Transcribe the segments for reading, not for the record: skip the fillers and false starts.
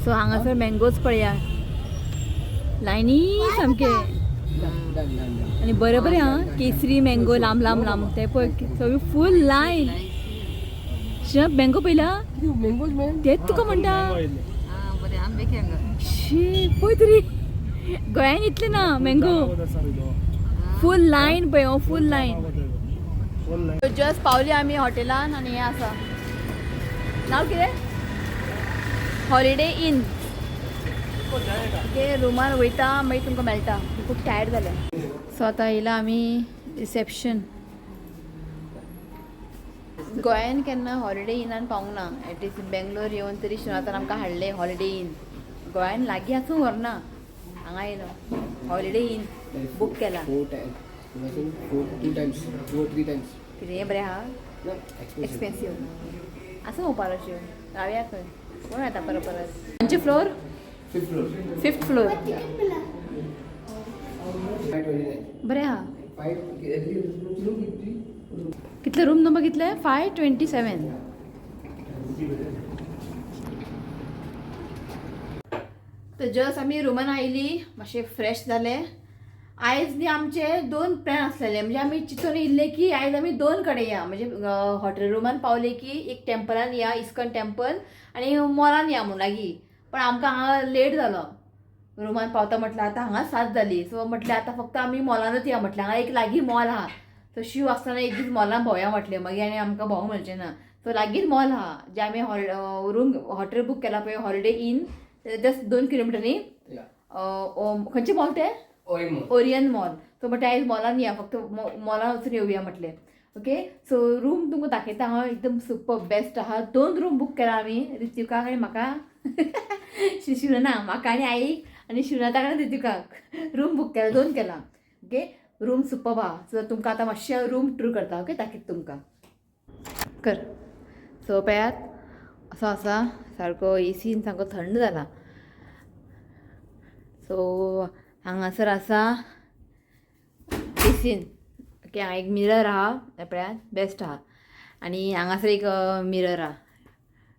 So हांगासर mangoes पळया लायनी सामके आनी बरे बरे हा केसरी मँगो लांब लांब लांब ते पळय सगळी फूल लायन मँगो पळयला तेच तुका म्हणटा शी पळय तरी गोंयान इतले ना मँगो फूल लायन पळय फूल लायन जस्ट पावली आमी हॉटेलान आनी हें आसा नांव कितें हॉलिडे इन ओके रुमान वयता मागीर तुमकां मेळटा खूब टायर्ड जालें सो आतां येयला आमी रिसेप्शन गोंयान केन्ना हॉलिडे इनान पावूंक ना एटलिस्ट बेंगलोर येवन तरी शिनातान आमकां हाडलें हॉलिडे इन गोंयान लागीं आसूं व्हरना हांगा येयलो हॉलिडे इन बूक केला कितें हें बरें आहा एक्सपेन्सीव आसूं पळोवपा अशें रावया खंय कोण येता परत परत खंयचे फ्लोर फिफ्थ फ्लोर बरें आहा कितले रूम नंबर कितले 527 तर जस्ट आमी रुमान आयली मातशें फ्रेश जाले आयज न्ही आमचे 2 प्लॅन आसलेले म्हणजे आमी चिंतून येयल्ले की आयज आमी 2 कडेन या म्हणजे हॉटेल रुमान पावले की एक टेंपलान या इस्कॉन टेंपल आनी मॉलान या म्हणून लागीं पण आमकां हांगा लेट जालो रुमान पावता म्हटल्यार आतां हांगा 7 जाली सो म्हटल्यार आतां फक्त आमी मॉलानूच या म्हटलें हांगा एक लागीं मॉल आहा सो शिव आसतना एक दीस मॉलान भोंवया म्हटलें मागीर आनी आमकां भोंवंक मेळचें ना सो लागींच मॉल आहा जे आमी रूम हॉटेल बूक केला पळय हॉलिडे इन जस्ट 2 किलोमिटरनी खंयचे मॉल ते ओरियन मॉल सो म्हटलें आयज मॉलान या फक्त मॉलान वचून येवया म्हटलें ओके सो रूम तुमकां दाखयता हांव एकदम सुपर बेस्ट आहा 2 रूम बूक केला आमी रितिकाक आनी म्हाका शिवना म्हाका आनी आईक आनी शिवनाथाक आनी रितिकाक रूम बूक केला 2 केला ओके रूम सुपर आहा सो तुमकां आतां मातशें रूम टूर करता ओके दाखयता तुमकां कर सो पळयात असो आसा सारको एसीन सारको थंड जाला सो हांगासर आसा एसीन ओके हांगा एक मिरर आहा पळयात बेस्ट आहा आनी हांगासर एक मिरर आहा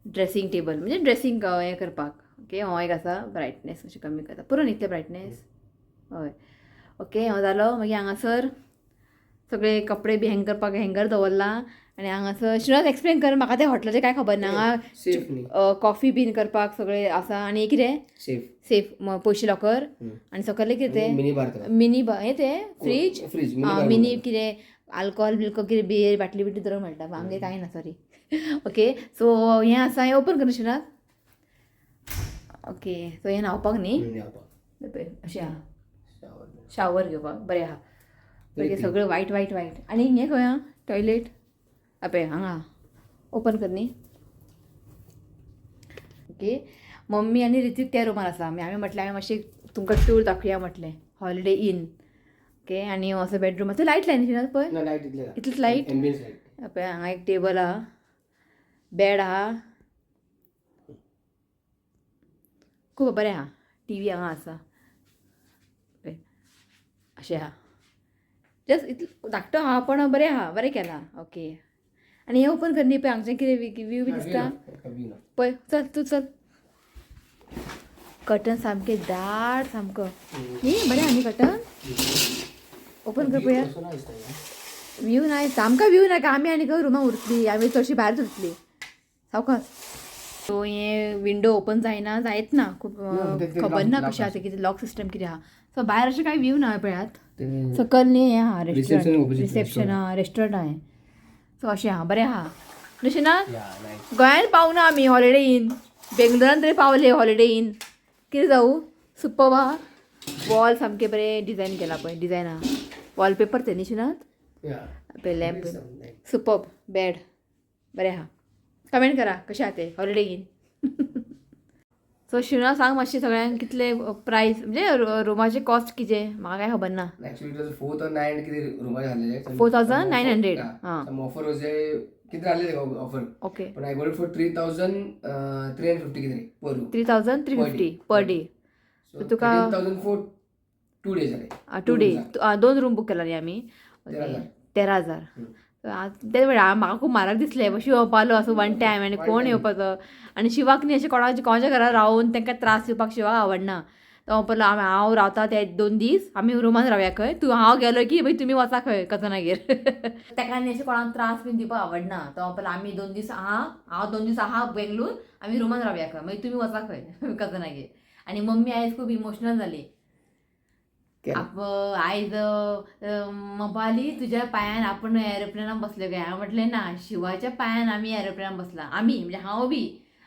ड्रेसींग टेबल म्हणजे ड्रेसींग हें करपाक ओके हो एक आसा ब्रायटनेस अशें कमी करता पुरो न्ही ब्रायटनेस हय ओके हो जालो मागीर हांगासर सगळे कपडे बी हँग करपाक हँगर दवरला आनी हांगासर श्रीनाथ एक्सप्लेन कर म्हाका ते हॉटेलाचें कांय खबर ना हांगा कॉफी बीन करपाक सगळे आसा आनी कितें सेफ पयशे लॉकर आनी सकयले कितें मिनी हें तें फ्रीज मिनी कितें आल्कोहॉल बिल्कोहॉल कितें बियर बाटली बिटली दवरूंक मेळटा आमगे कांय ना सॉरी ओके सो हें आसा हें ओपन कर श्रीनाथ ओके सो हें न्हावपाक न्ही अशें आहा शावर घेवपाक बरें आहा मागीर सगळें वायट वायट वायट आनी हें खंय आहा टॉयलेट पळय हांगा ओपन कर न्ही ओके मम्मी आनी रितीक त्या रूमान आसा आमी म्हटलें हांवें मातशें तुमकां टूर दाखया म्हटलें हॉलिडे इन ओके आनी हो असो बेडरूम आसा लायट लायन शिनात पळय इतलीच लायट पळय हांगा एक टेबल आहा बेड आहा खूब बरें आहा टीव्ही हांगा आसा पळय अशें आहा जस्ट इतलें धाकटो आहा पण बरें आहा बरें केलां ओके आनी हें ओपन कर न्ही पळय हांगचें कितें व्यू बी दिसता पळय चल तूं चल कर्टन सामकें दाट सामको न्ही बरें आहा न्ही कर्टन ओपन कर पळया व्यू ना सामको व्यू नाका आमी आनी खंय रुमान उरतली आमी चडशी भायर उरतली सावकाश सो हें विंडो ओपन जायना जायत ना खूब खबर ना कशें आसा कितें लॉक सिस्टम कितें आहा सो भायर अशें कांय व्यू ना पळयात सकयल न्ही हें आहा रिसेप्शन आहा रेस्टॉरंट आहा सो अशें आहा बरें आहा तशें ना गोंयान पावना आमी हॉलिडे इन बेंगलोरान तरी पावले हॉलिडे इन कितें जावं सुपर आहा वॉल सामकें बरें डिजायन केला पळय डिजायन आहा वॉलपेपर ते न्ही शिनात पळय लॅम्प सुपर बेड बरें आहा कमेंट करा कशें आहा ते हॉलिडे इन सो शिवना सांग मातशें सगळ्यांक कितले प्रायस म्हणजे रुमाचे कॉस्ट कितें म्हाका कांय खबर ना एक्चुअली इट वाज 4,900 किती रूम झालेले 4,900 हां ऑफर वाज किती झालेले ऑफर ओके पण आय गॉट फॉर 3,350 किती per room 3,350 per day so तुका 13,000 फॉर 2 डेज झाले 2 डे 2 रूम बूक केला न्ही आमी 13,000 ते म्हाका खूब म्हारग दिसलें शिव येवपालो असो वन टायम आनी कोण येवपाचो आनी शिवाक न्ही अशें कोणाच्या घरा रावून तांकां त्रास दिवपाक शिवाक आवडना तो म्हणलो हांव रावता ते 2 दीस आमी रुमान रावया खंय हांव गेलो की भाई तुमी वचा खंय कजनागेर ताका न्ही अशें कोणाक त्रास बीन दिवपाक आवडना तो म्हणलो आमी 2 दीस हांव 2 दीस बेंगलूर आमी रुमान रावया खंय मागीर तुमी वचा खंय कजनागेर आनी मम्मी आयज खूब इमोशनल जाली आयज मोबाली तुज्या पांयान आपण एरोप्लेनान बसले काय हांव म्हटलें ना शिवाच्या पांयान आमी एरोप्लेनान बसला आमी म्हणजे हांव बी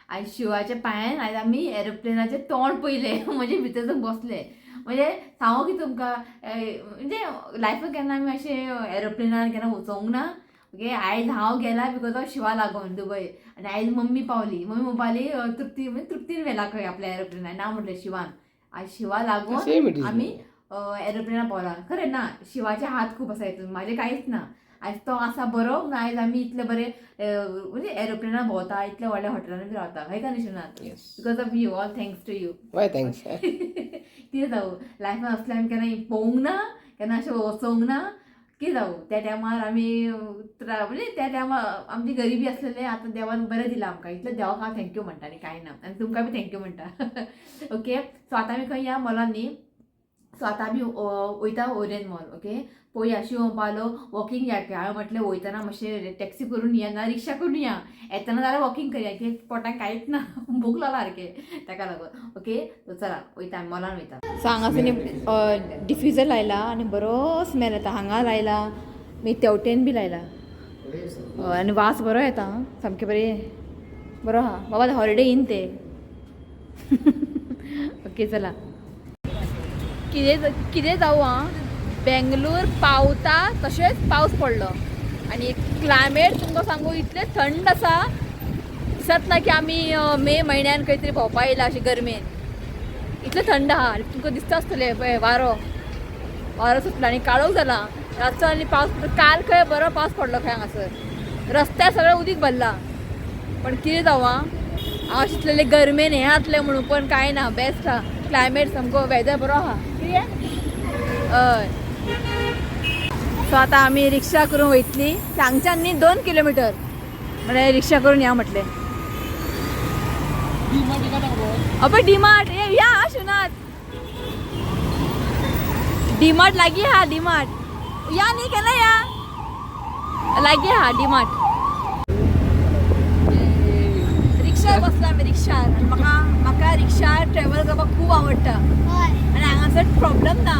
आयज शिवाच्या पांयान आयज आमी एरोप्लेनाचें तोंड पयलें म्हणजे भितर बसले म्हणजे सांगो की तुमकां म्हणजे लायफाक केन्ना आमी अशें एरोप्लेनान केन्ना वचोंक ना ओके आयज हांव गेला बिकॉज ऑफ शिवा लागून दुबय आनी आयज मम्मी पावली मम्मी म्हणपाली तृप्तीन व्हेला खंय आपल्या एरोप्लेनान हांव म्हटलें शिवान आयज शिवा लागून आमी एरोप्लेनान पावला खरें ना शिवाचे हात खूब आसा हितून म्हाजे कांयच ना आयज तो आसा बरो ना आयज आमी इतले बरे म्हणजे एरोप्लेनान भोंवता इतले व्हडल्या हॉटेलांनी बी रावता हय का निशुनाथ because of you all thanks to you why thanks कितें जावं लायफान असलें आमी केन्ना पळोवंक ना केन्ना अशें वचोंक ना कितें जावं त्या टायमार आमी म्हणजे त्या टायमार आमची गरिबी आसलेले आतां देवान बरें दिलां आमकां इतलें देवाक हांव थँक्यू म्हणटा आनी कांय ना आनी तुमकां बी थँक्यू म्हणटा ओके सो आतां आमी खंय या मॉलान न्ही सो आतां आमी वयता ओरियन मॉल ओके पळोवया शिव पालो वॉकिंग या हांवें म्हटलें वयतना मातशें टॅक्सी करून या ना रिक्षा करून या येतना जाल्यार वॉकिंग करया की पोटाक कांयच ना भूक लागला सारकें ताका लागून ओके चला वयता आमी मॉलान वयता सो हांगासर न्ही डिफ्युजर लायला आनी बरो स्मेल येता हांगा लायला मागीर तेवटेन बी लायला आनी वास बरो येता सामकें बरो आहा बाबा हॉलिडे इन ते ओके चला कितें जावं आं बेंगलूर पावता तशेंच पावस पडलो आनी क्लायमेट तुमकां सांगू इतलें थंड आसा दिसत ना की आमी मे म्हयन्यान खंय तरी भोंवपा येयला अशें गरमेन इतलें थंड आहा तुमकां दिसता आसतलें पळय वारो सुटला आनी काळोख जाला रातचो आनी पावस काल खंय बरो पावस पडलो खंय हांगासर रस्त्यार सगळें उदीक भरला पण कितें जावं हांव चिंतलेलें गरमेन हें जातलें म्हणून पण कांय ना बेस्ट आहा क्लायमेट सामको वेदर बरो आहा हय सो आतां आमी रिक्षा करून वयतली हांगच्यान न्ही 2 किलोमिटर म्हळ्यार रिक्षा करून या म्हटलें अबे डीमार्ट या शुनाथ डीमार्ट लागीं आहा डीमार्ट या न्ही केन्ना या लागीं आहा डीमार्ट रिक्षार बसला आमी रिक्षार आनी म्हाका रिक्षार ट्रॅव्हल करपाक खूब आवडटा आनी हांगासर प्रॉब्लम ना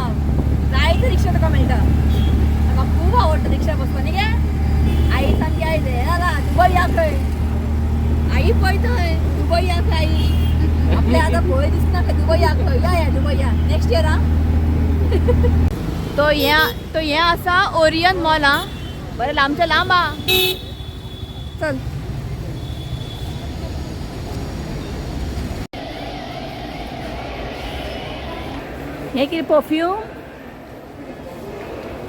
जायते रिक्षा तुका मेळटा म्हाका खूब आवडटा रिक्षा बसपाक न्ही गे आई सांगली आयज हें जाला दुबय या खंय आई पळय थंय दुबय या खंय आई आपल्या आतां भंय दिसना खंय दुबय या खंय या दुबय या नेक्स्ट इयर आं तो हें आसा ओरियन मॉल आं बरें लांबच्या लांब आहा चल हे कितें परफ्यूम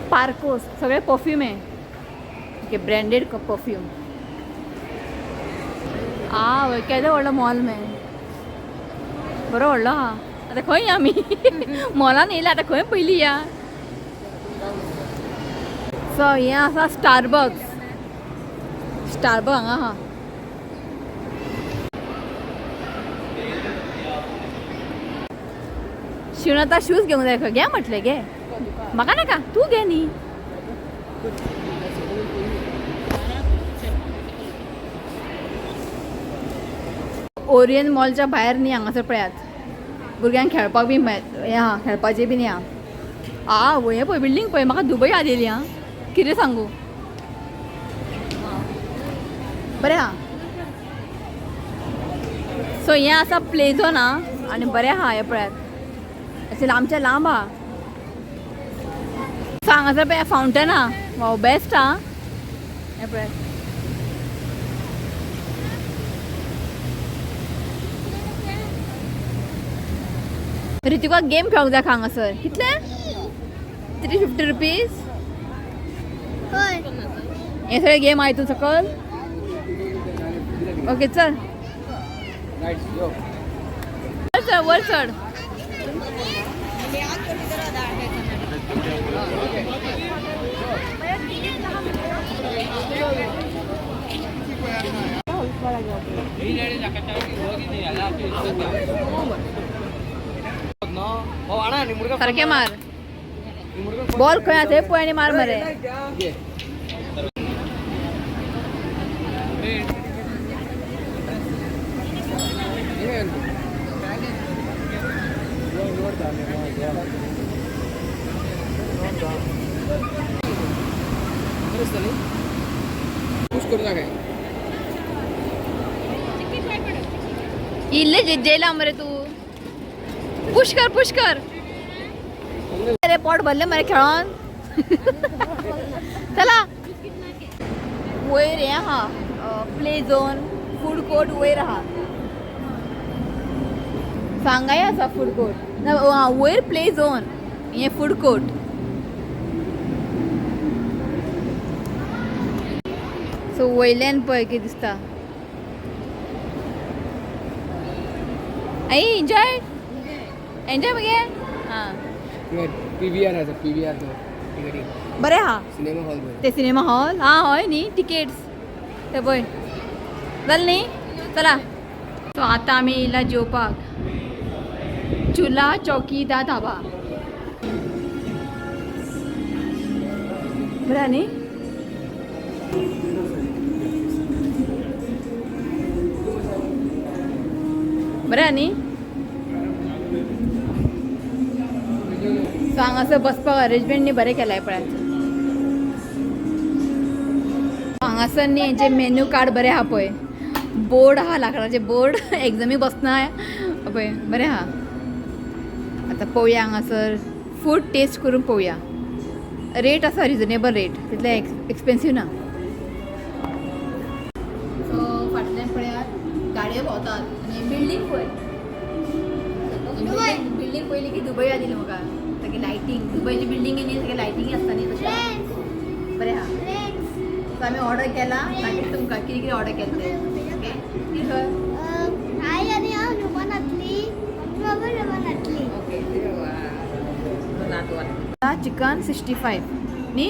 पार्कोस सगळे परफ्यूम आहे ओके ब्रँडेड परफ्यूम वय केदो व्हडलो मॉल मे बरो व्हडलो आहा आतां खंय या आमी मॉलान येयला आतां खंय पयली या सो हें आसा स्टारबक्स हांगा आहा शिवनाथा शूज घेवंक जाय खंय घे म्हटलें गे म्हाका नाका तूं घे न्ही ओरियन मॉलच्या भायर न्ही हांगासर पळयात भुरग्यांक खेळपाक बी हें आहा खेळपाचें बीन हें आहा हें पळय बिल्डींग पळय म्हाका दुबय याद येयली आं कितें सांगू बरें आहा सो हें आसा प्ले झोन आं आनी बरें आहा हें पळयात अशें लांबच्या लांब आहा सो हांगासर पळय फावंटन आहा वाव बेस्ट आहा हें पळयात रितिका गेम खेळूंक जाय हांगासर कितले 350 रुपीज हे सगळे गेम आहे तू सकल ओके चल वर चढ सारखे मार बॉल खंय आसा पळय आनी मार मरे पुश करू नका इल्ले जेला मरे तू पुश कर अरे पोट भरले मरे खेळून चला वयर हे आहा प्ले झोन फूड कोर्ट वयर आहा सांगाय आसा फूड कोर्ट वयर प्ले झोन हे फूड कोर्ट सो वयल्यान पळय कितें दिसता आई एन्जॉय मगे हां पीव्हीआर आसा पीव्हीआर तो टिकेटी बरें आहा सिनेमा हॉल बरें ते सिनेमा हॉल हां हय न्ही टिकेट्स ते पळय जालें न्ही चला सो आतां आमी येयला जेवपाक चुला चौकी दा धाबा बरें न्ही बरें न्ही सो हांगासर बसपाक अरेंजमेंट न्ही बरें केलाय पळय हांगासर न्ही हेंचे मेन्यू कार्ड बरें आहा पळय बोर्ड आहा लाकडाचे बोर्ड एग्जामी बसना पळय बरें आहा आतां पळोवया हांगासर फूड टेस्ट करून पळोवया रेट आसा रिजनेबल रेट तितले एक्सपेन्सीव ना सो फाटल्यान पळयात गाडयो भोंवतात आनी बिल्डींग पळय बिल्डींग पयली की दुबय दिली म्हाका सगळी लायटींग दुबयची बिल्डींग न्ही सगळी लायटींग आसता न्ही तशें बरें आहा सो आमी ऑर्डर केला मागीर तुमकां कितें कितें ऑर्डर केलें तें ओके ती खंय आई आणि रुमानातली ओके चिकन 65 न्ही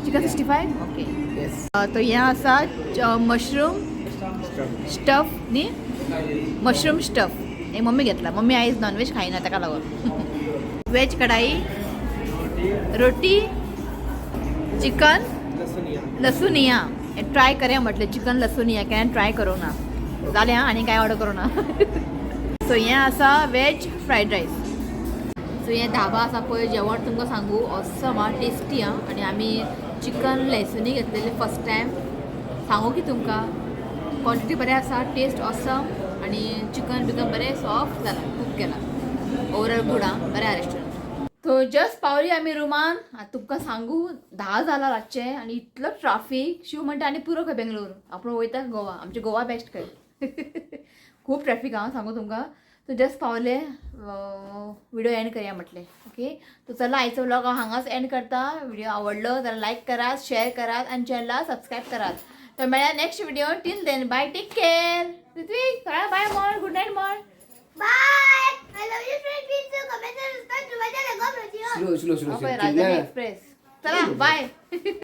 चिकन 65 ओके येस तो हें आसा मशरूम स्टफ न्ही मशरूम स्टफ हे मम्मी घेतला मम्मी आयज नॉनवेज खायना ताका लागून वेज कढाई रोटी चिकन लसुनिया हे ट्राय करूया म्हटलें चिकन लसुनिया केन्ना ट्राय करूं ना जालें आं आनी कांय ऑर्डर करूं ना सो हें आसा वेज फ्रायड रायस सो हें धाबा आसा पळय जेवण तुमकां सांगू ऑसम आं टेस्टी आं आनी आमी चिकन लसुनी घेतलेलें फर्स्ट टायम सांगू की तुमकां क्वॉन्टिटी बरें आसा टेस्ट ऑसम आनी चिकन बिकन बरें सॉफ्ट जाला खूब केला ओवरऑल गूड आं बरें आहा रेस्टॉरंट तो जस्ट पावली आमी रुमान तुमकां सांगू 10 जाला रातचे आनी इतलो ट्राफीक शिव म्हणटा आनी पुरो खंय बेंगलोर आपूण वयता गोवा आमचे गोवा बेस्ट खंय खूब ट्रॅफीक हांव सांगू तुमकां तो जस्ट पावले व्हिडिओ एंड करया म्हटलें ओके तो चला आयचो व्लॉग हांव हांगाच एंड करता व्हिडिओ आवडलो जाल्यार लायक करात शेअर करात आनी चॅनलला सबस्क्रायब करात तर मेळ्या next video till then bye take care Ritvik bye मोर गुड नाईट मोर bye I love you friend please comment and subscribe to my channel. Slow express चला बाय